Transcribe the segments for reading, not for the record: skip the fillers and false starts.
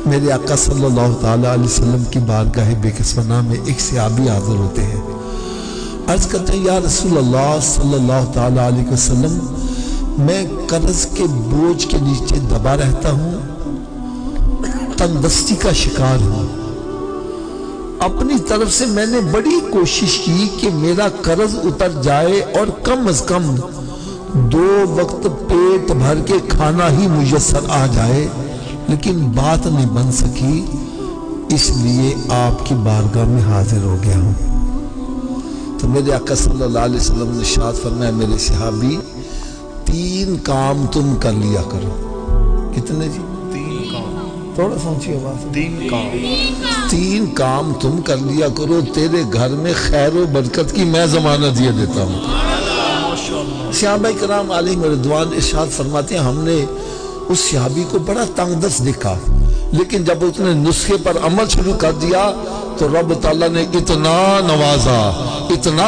میرے آقا صلی اللہ تعالیٰ علیہ وسلم کی بارگاہ بے کسونا میں ایک صحابی حاضر ہوتے ہیں. عرض کرتے ہیں یا رسول اللہ صلی اللہ تعالیٰ علیہ وسلم میں قرض کے بوجھ کے نیچے دبا رہتا ہوں, تنگ دستی کا شکار ہوں. اپنی طرف سے میں نے بڑی کوشش کی کہ میرا قرض اتر جائے اور کم از کم 2 وقت پیٹ بھر کے کھانا ہی میسر آ جائے, لیکن بات نہیں بن سکی, اس لیے آپ کی بارگاہ میں حاضر ہو گیا ہوں. تو میرے آقا صلی اللہ علیہ وسلم نے ارشاد فرمایا میرے صحابی 3 کام تم کر لیا کرو. کتنے جی؟ 3 کام. تھوڑا سوچیے آواز. 3 کام تم کر لیا کرو, تیرے گھر میں خیر و برکت کی میں ضمانت یہ دیتا ہوں. صحابہ کرام علیہم رضوان ارشاد فرماتے ہیں ہم نے اس صحابی کو بڑا تنگ دست دیکھا, لیکن جب اس نے نسخے پر عمل شروع کر دیا تو رب تعالیٰ نے اتنا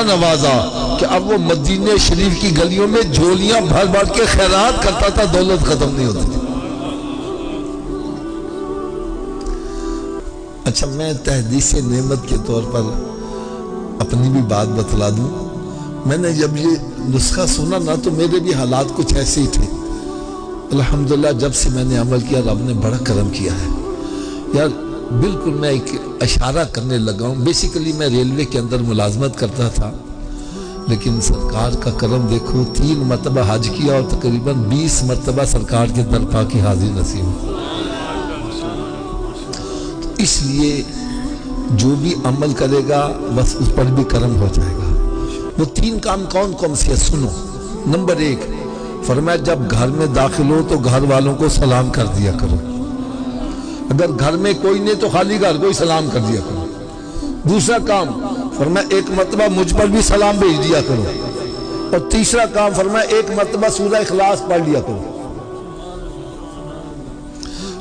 نوازا کہ اب وہ مدینہ شریف کی گلیوں میں جھولیاں بھر بھر کے خیرات کرتا تھا, دولت ختم نہیں ہوتی. اچھا میں تحدیث نعمت کے طور پر اپنی بھی بات بتلا دوں. میں نے جب یہ نسخہ سنا نا تو میرے بھی حالات کچھ ایسے ہی تھے. الحمدللہ جب سے میں نے عمل کیا رب نے بڑا کرم کیا ہے. یار بالکل میں ایک اشارہ کرنے لگا ہوں. بیسیکلی میں ریلوے کے اندر ملازمت کرتا تھا, لیکن سرکار کا کرم دیکھو 3 مرتبہ حج کیا اور تقریباً 20 مرتبہ سرکار کے درپا کی حاضری نصیب ہو. اس لیے جو بھی عمل کرے گا بس اس پر بھی کرم ہو جائے گا. وہ 3 کام کون کون سے سنو. نمبر 1 فرمایا جب گھر میں داخل ہو تو گھر والوں کو سلام کر دیا کرو. اگر گھر میں کوئی نہیں تو خالی گھر کو ہی سلام کر دیا کرو. دوسرا کام فرمایا 1 مرتبہ مجھ پر بھی سلام بھیج دیا کرو. اور تیسرا کام فرمایا 1 مرتبہ سورہ اخلاص پڑھ لیا کرو.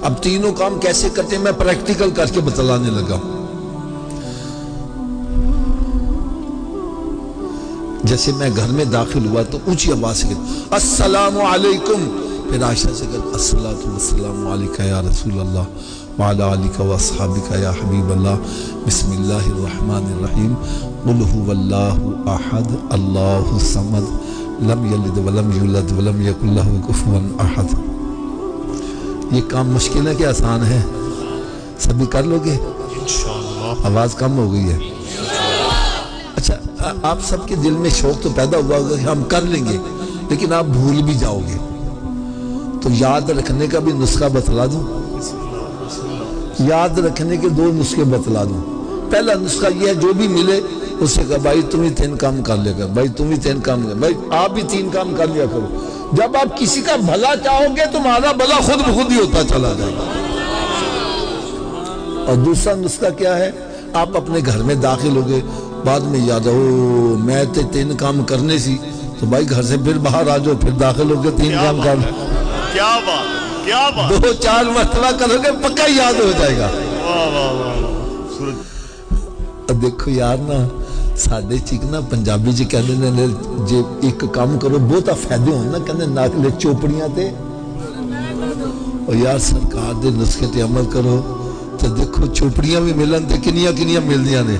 اب تینوں کام کیسے کرتے ہیں میں پریکٹیکل کر کے بتلانے لگا ہوں. جیسے میں گھر میں داخل ہوا تو اونچی آواز سے کہتا السلام علیکم, پھر عائشہ سے کہتا السلام علیکہ یا رسول اللہ وعلی آلکہ واصحابکہ یا حبیب اللہ, بسم اللہ الرحمن الرحیم, قل هو اللہ احد اللہ الصمد لم یلد ولم یولد ولم یکن لہ کفوا احد. یہ کام مشکل ہے کہ آسان ہے؟ سبھی کر لو گے انشاءاللہ. آواز کم ہو گئی ہے. اچھا آپ سب کے دل میں شوق تو پیدا ہوا ہوگا کہ ہم کر لیں گے, لیکن آپ بھول بھی جاؤ گے. تو یاد رکھنے کا بھی نسخہ بتلا دوں. یاد رکھنے کے 2 نسخے بتلا دوں. پہلا نسخہ یہ ہے جو بھی ملے اس سے کہا بھائی تم ہی 3 کام کر لے گا, بھائی تم ہی 3 کام کر, بھائی آپ بھی 3 کام کر لیا کرو. جب آپ کسی کا بھلا چاہو گے تمہارا بھلا خود بخود ہی ہوتا چلا جائے گا. اور دوسرا نسخہ کیا ہے, آپ اپنے گھر میں داخل ہو گئے, بعد میں یاد ہو میں 3 کام کرنے سی, تو بھائی گھر سے پھر باہر آ جاؤ, پھر داخل ہو کے 3 کام کر لو. کیا بات 2-4 مرتبہ کرو گے پکا یاد ہو جائے گا. دیکھو یار نا ساڈے چیک نا پنجابی جی کہندے نے جے ایک کام کرو بہتا فائدے ہون نا, کہندے ناکلے چوپڑیاں تے, اور یار سرکار دے نسخے تے عمل کرو تو دیکھو چوپڑیاں بھی ملن تے کنیاں ملدیاں نے.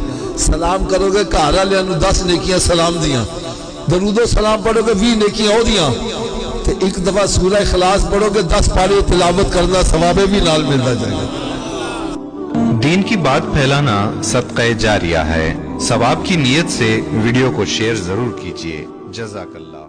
سلام کرو گے گھر والےاں نوں 10 نیکیاں سلام دیاں, درود و سلام پڑھو گے 20 نیکیاں او دیاں, تے ایک دفعہ سورہ اخلاص پڑھو گے 10 پارے تلاوت کرنا ثواب بھی نال ملتا جائے گا. دین کی بات پھیلانا صدقہ جاریہ ہے. ثواب کی نیت سے ویڈیو کو شیئر ضرور کیجیے. جزاک اللہ.